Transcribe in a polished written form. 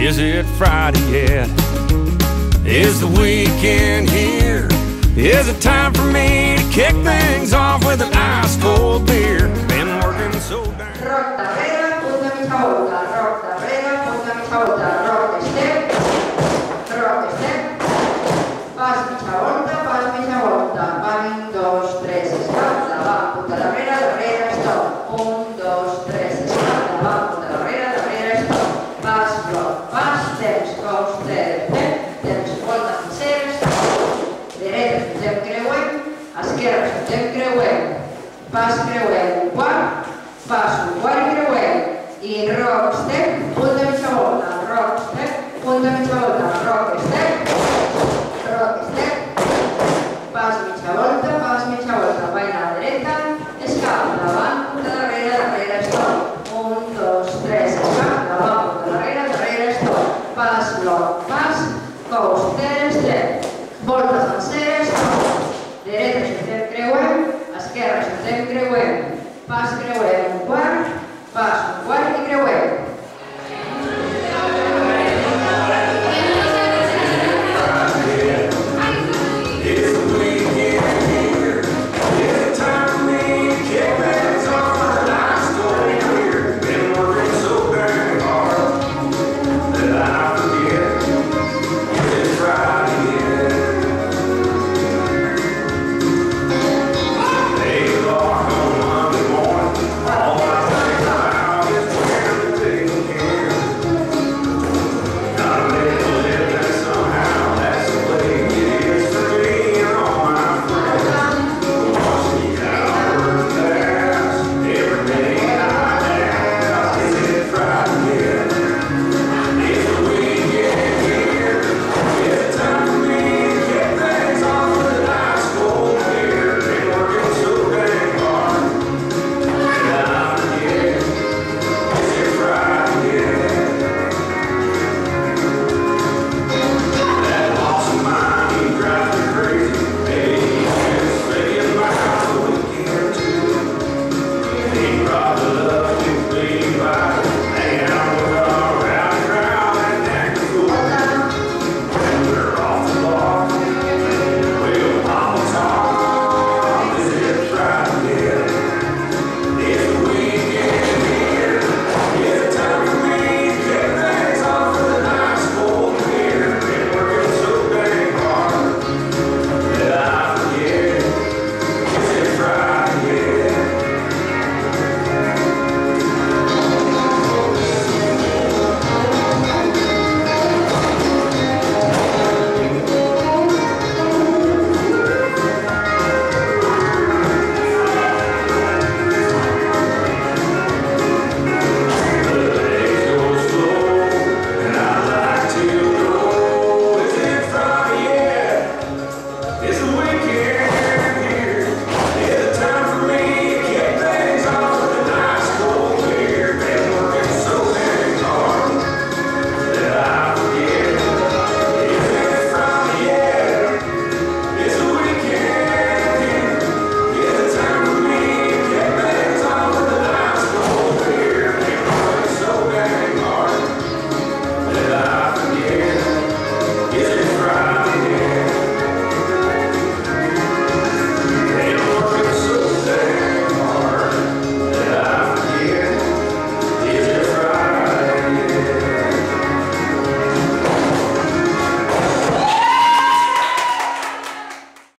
Is it Friday yet? Is the weekend here? Is it time for me to kick things off with an ice cold beer? Been working so damn. Rock darrere, punta mitja volta, rock darrere, punta mitja volta, rock step, pas mitja volta, van 1, 2, 3, escalda, va, punta darrere, stop, 1, 2, 3, escalda, va, punta darrere, stop, pas, bloc, pas, temps, coaster, temps, volta, mitgeres, dreta, fem creuem, esquerra, fem creuem, pas creuem, un quart creuem, i rock step,